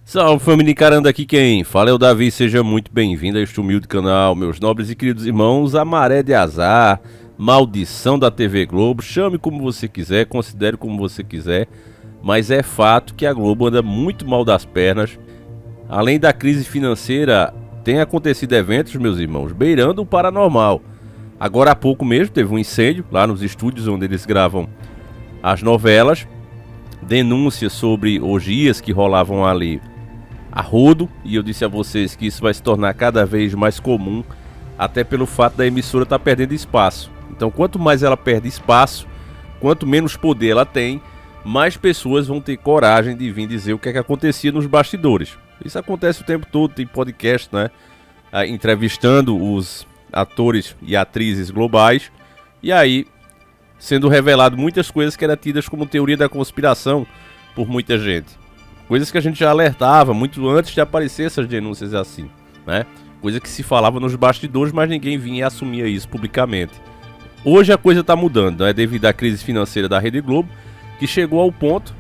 Salve família encarando aqui quem fala é o Davi, seja muito bem-vindo a este humilde canal, meus nobres e queridos irmãos. A maré de azar, maldição da TV Globo, chame como você quiser, considere como você quiser, mas é fato que a Globo anda muito mal das pernas. Além da crise financeira, tem acontecido eventos, meus irmãos, beirando o paranormal. Agora há pouco mesmo teve um incêndio lá nos estúdios onde eles gravam as novelas, denúncias sobre orgias que rolavam ali a rodo, e eu disse a vocês que isso vai se tornar cada vez mais comum, até pelo fato da emissora estar perdendo espaço. Então quanto mais ela perde espaço, quanto menos poder ela tem, mais pessoas vão ter coragem de vir dizer o que é que acontecia nos bastidores. Isso acontece o tempo todo, tem podcast, né, entrevistando os atores e atrizes globais, e aí sendo revelado muitas coisas que eram tidas como teoria da conspiração por muita gente. Coisas que a gente já alertava muito antes de aparecer essas denúncias assim, né? Coisa que se falava nos bastidores, mas ninguém vinha e assumia isso publicamente. Hoje a coisa está mudando, né? Devido à crise financeira da Rede Globo, que chegou ao ponto,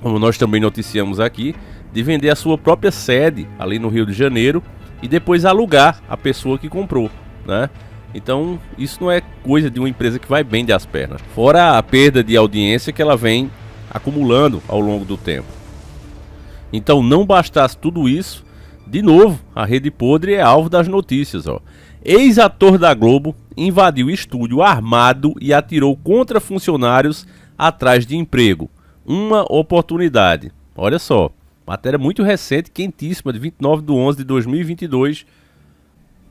como nós também noticiamos aqui, de vender a sua própria sede ali no Rio de Janeiro e depois alugar a pessoa que comprou, né? Então isso não é coisa de uma empresa que vai bem das pernas. Fora a perda de audiência que ela vem acumulando ao longo do tempo. Então não bastasse tudo isso, de novo a Rede Podre é alvo das notícias. Ex-ator da Globo invadiu estúdio armado e atirou contra funcionários atrás de emprego. Uma oportunidade. Olha só, matéria muito recente, quentíssima, de 29/11/2022.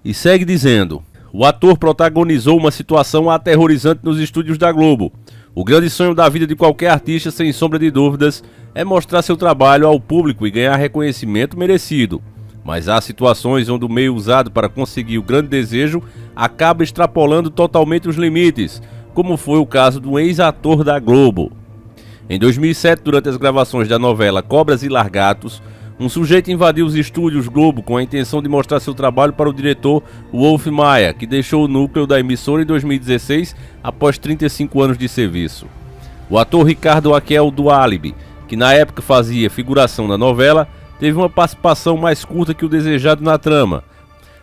E segue dizendo: o ator protagonizou uma situação aterrorizante nos estúdios da Globo. O grande sonho da vida de qualquer artista, sem sombra de dúvidas, é mostrar seu trabalho ao público e ganhar reconhecimento merecido. Mas há situações onde o meio usado para conseguir o grande desejo acaba extrapolando totalmente os limites, como foi o caso do ex-ator da Globo. Em 2007, durante as gravações da novela Cobras e Largatos, um sujeito invadiu os estúdios Globo com a intenção de mostrar seu trabalho para o diretor Wolf Maia, que deixou o núcleo da emissora em 2016 após 35 anos de serviço. O ator Ricardo Aquel do Álibi, que na época fazia figuração na novela, teve uma participação mais curta que o desejado na trama.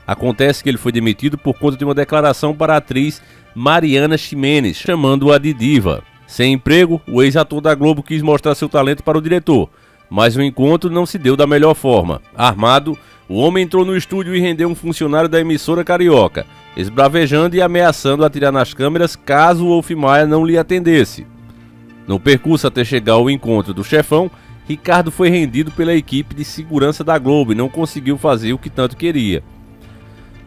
Acontece que ele foi demitido por conta de uma declaração para a atriz Mariana Ximenes, chamando-a de diva. Sem emprego, o ex-ator da Globo quis mostrar seu talento para o diretor, mas o encontro não se deu da melhor forma. Armado, o homem entrou no estúdio e rendeu um funcionário da emissora carioca, esbravejando e ameaçando atirar nas câmeras caso o Wolf Maia não lhe atendesse. No percurso até chegar ao encontro do chefão, Ricardo foi rendido pela equipe de segurança da Globo e não conseguiu fazer o que tanto queria.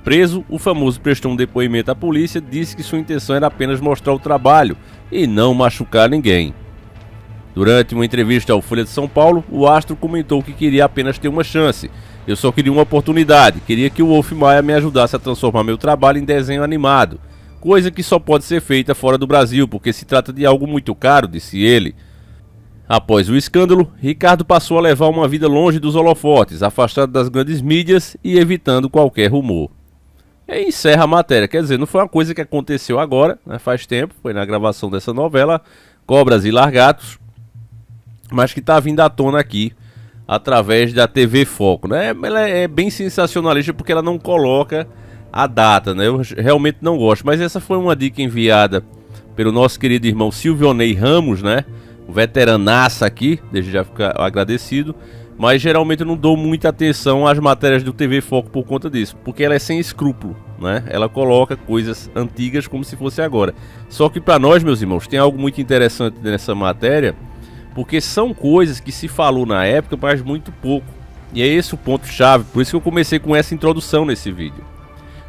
Preso, o famoso prestou um depoimento à polícia, disse que sua intenção era apenas mostrar o trabalho e não machucar ninguém. Durante uma entrevista ao Folha de São Paulo, o astro comentou que queria apenas ter uma chance. Eu só queria uma oportunidade, queria que o Wolf Maia me ajudasse a transformar meu trabalho em desenho animado, coisa que só pode ser feita fora do Brasil, porque se trata de algo muito caro, disse ele. Após o escândalo, Ricardo passou a levar uma vida longe dos holofotes, afastado das grandes mídias e evitando qualquer rumor. E encerra a matéria, quer dizer, não foi uma coisa que aconteceu agora, né, faz tempo, foi na gravação dessa novela, Cobras e Largatos, mas que está vindo à tona aqui, através da TV Foco, né? Ela é bem sensacionalista porque ela não coloca a data, né? Eu realmente não gosto, mas essa foi uma dica enviada pelo nosso querido irmão Silvionei Ramos, né? O veteranaça aqui, desde já ficar agradecido, mas geralmente eu não dou muita atenção às matérias do TV Foco por conta disso, porque ela é sem escrúpulo, né? Ela coloca coisas antigas como se fosse agora. Só que para nós, meus irmãos, tem algo muito interessante nessa matéria, porque são coisas que se falou na época, mas muito pouco. E é esse o ponto-chave, por isso que eu comecei com essa introdução nesse vídeo.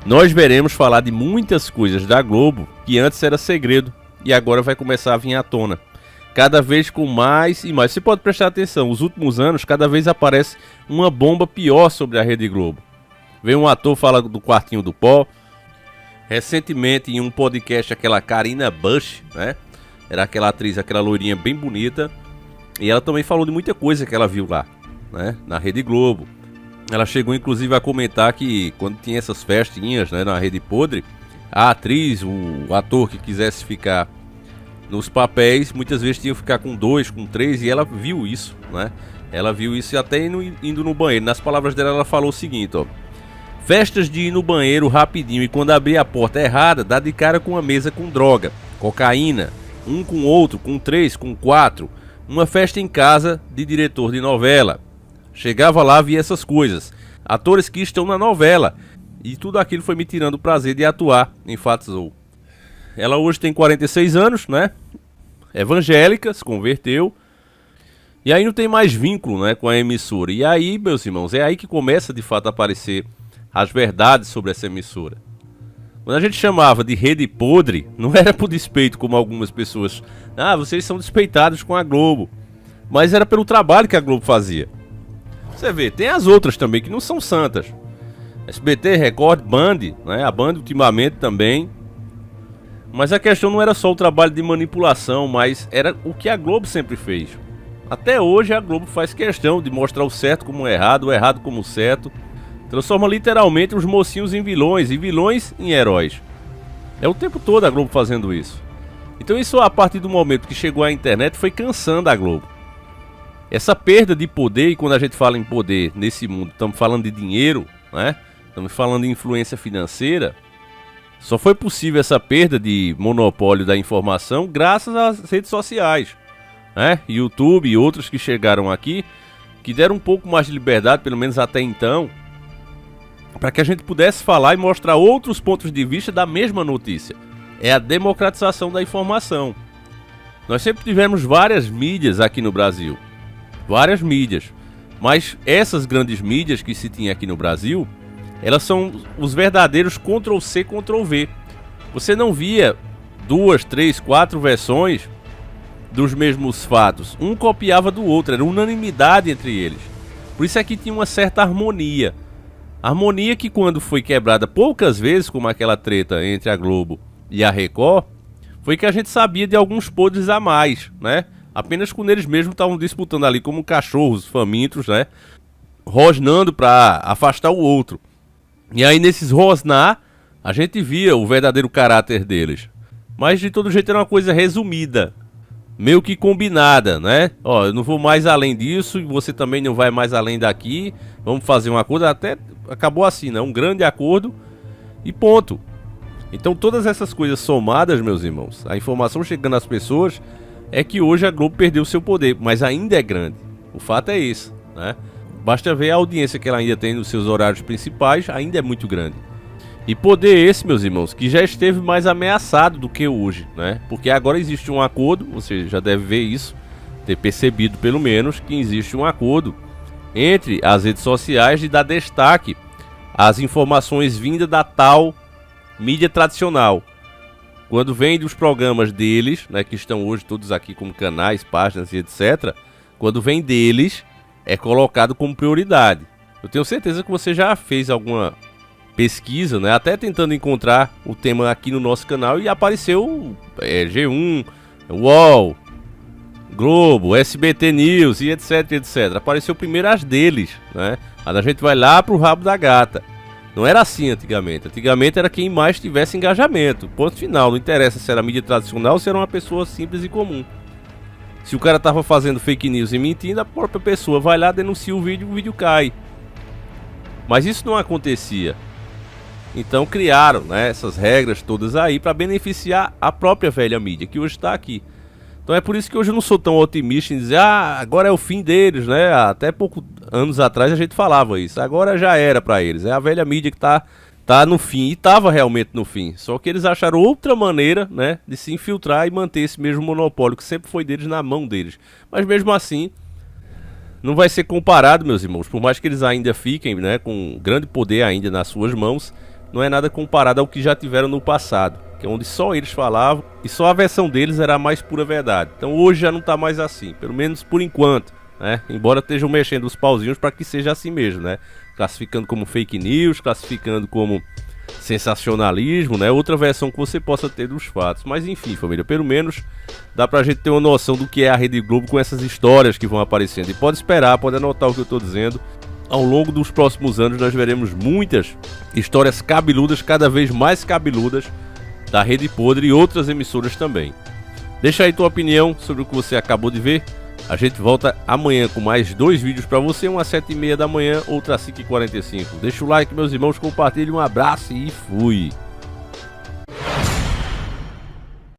Nós veremos falar de muitas coisas da Globo que antes era segredo e agora vai começar a vir à tona. Cada vez com mais e mais. Você pode prestar atenção, nos últimos anos cada vez aparece uma bomba pior sobre a Rede Globo. Vem um ator, fala do Quartinho do Pó. Recentemente em um podcast aquela Karina Bush, né? Era aquela atriz, aquela loirinha bem bonita. E ela também falou de muita coisa que ela viu lá, né, na Rede Globo. Ela chegou inclusive a comentar que quando tinha essas festinhas, né, na Rede Podre, a atriz, o ator que quisesse ficar nos papéis, muitas vezes tinha que ficar com 2, com 3, e ela viu isso, né? Ela viu isso até indo no banheiro. Nas palavras dela, ela falou o seguinte, ó: festas de ir no banheiro rapidinho e quando abrir a porta errada, dá de cara com uma mesa com droga, cocaína, um com outro, com 3, com 4. Uma festa em casa de diretor de novela. Chegava lá, via essas coisas. Atores que estão na novela. E tudo aquilo foi me tirando o prazer de atuar, enfatizou. Ela hoje tem 46 anos, né? Evangélica, se converteu. E aí não tem mais vínculo, né, com a emissora. E aí, meus irmãos, é aí que começa de fato a aparecer as verdades sobre essa emissora. Quando a gente chamava de rede podre, não era por despeito como algumas pessoas. Ah, vocês são despeitados com a Globo. Mas era pelo trabalho que a Globo fazia. Você vê, tem as outras também que não são santas. SBT, Record, Band, né? A Band ultimamente também. Mas a questão não era só o trabalho de manipulação, mas era o que a Globo sempre fez. Até hoje a Globo faz questão de mostrar o certo como o errado como o certo. Transforma literalmente os mocinhos em vilões e vilões em heróis. É o tempo todo a Globo fazendo isso. Então isso, a partir do momento que chegou a internet, foi cansando a Globo. Essa perda de poder, e quando a gente fala em poder nesse mundo, estamos falando de dinheiro, né? Estamos falando de influência financeira. Só foi possível essa perda de monopólio da informação graças às redes sociais, né? YouTube e outros que chegaram aqui, que deram um pouco mais de liberdade, pelo menos até então, para que a gente pudesse falar e mostrar outros pontos de vista da mesma notícia. É a democratização da informação. Nós sempre tivemos várias mídias aqui no Brasil. Várias mídias. Mas essas grandes mídias que se tinha aqui no Brasil, elas são os verdadeiros Ctrl-C, Ctrl-V. Você não via 2, 3, 4 versões dos mesmos fatos. Um copiava do outro, era unanimidade entre eles. Por isso é que tinha uma certa harmonia. Harmonia que, quando foi quebrada poucas vezes, como aquela treta entre a Globo e a Record, foi que a gente sabia de alguns podres a mais, né? Apenas quando eles mesmos estavam disputando ali como cachorros famintos, né? Rosnando para afastar o outro. E aí nesses rosnar, a gente via o verdadeiro caráter deles. Mas de todo jeito era uma coisa resumida, meio que combinada, né? Ó, eu não vou mais além disso e você também não vai mais além daqui. Vamos fazer um acordo, até acabou assim, né? Um grande acordo e ponto. Então todas essas coisas somadas, meus irmãos, a informação chegando às pessoas, é que hoje a Globo perdeu seu poder, mas ainda é grande. O fato é esse, né? Basta ver a audiência que ela ainda tem nos seus horários principais, ainda é muito grande. E poder esse, meus irmãos, que já esteve mais ameaçado do que hoje, né? Porque agora existe um acordo, você já deve ver isso, ter percebido pelo menos que existe um acordo entre as redes sociais de dar destaque às informações vindas da tal mídia tradicional. Quando vem dos programas deles, né, que estão hoje todos aqui como canais, páginas e etc., quando vem deles, é colocado como prioridade. Eu tenho certeza que você já fez alguma pesquisa, né, até tentando encontrar o tema aqui no nosso canal, e apareceu G1, UOL, Globo, SBT News e etc, etc. Apareceu primeiro as deles, né? Mas a gente vai lá pro rabo da gata. Não era assim antigamente. Antigamente era quem mais tivesse engajamento. Ponto final. Não interessa se era mídia tradicional ou se era uma pessoa simples e comum. Se o cara tava fazendo fake news e mentindo, a própria pessoa vai lá, denuncia o vídeo cai. Mas isso não acontecia. Então criaram, né, essas regras todas aí para beneficiar a própria velha mídia, que hoje está aqui. Então é por isso que hoje eu não sou tão otimista em dizer, ah, agora é o fim deles, né? Até poucos anos atrás a gente falava isso. Agora já era para eles. É a velha mídia que tá no fim, e estava realmente no fim. Só que eles acharam outra maneira, né, de se infiltrar e manter esse mesmo monopólio que sempre foi deles na mão deles. Mas mesmo assim, não vai ser comparado, meus irmãos. Por mais que eles ainda fiquem, né, com grande poder ainda nas suas mãos, não é nada comparado ao que já tiveram no passado, que é onde só eles falavam e só a versão deles era a mais pura verdade. Então hoje já não está mais assim, pelo menos por enquanto, né? Embora estejam mexendo os pauzinhos para que seja assim mesmo, né? Classificando como fake news, classificando como sensacionalismo, né? Outra versão que você possa ter dos fatos. Mas enfim, família, pelo menos dá pra gente ter uma noção do que é a Rede Globo com essas histórias que vão aparecendo. E pode esperar, pode anotar o que eu tô dizendo. Ao longo dos próximos anos nós veremos muitas histórias cabeludas, cada vez mais cabeludas, da Rede Podre e outras emissoras também. Deixa aí tua opinião sobre o que você acabou de ver. A gente volta amanhã com mais 2 vídeos pra você, um às 7h30 da manhã, outro às 5h45. Deixa o like, meus irmãos, compartilhe, um abraço e fui!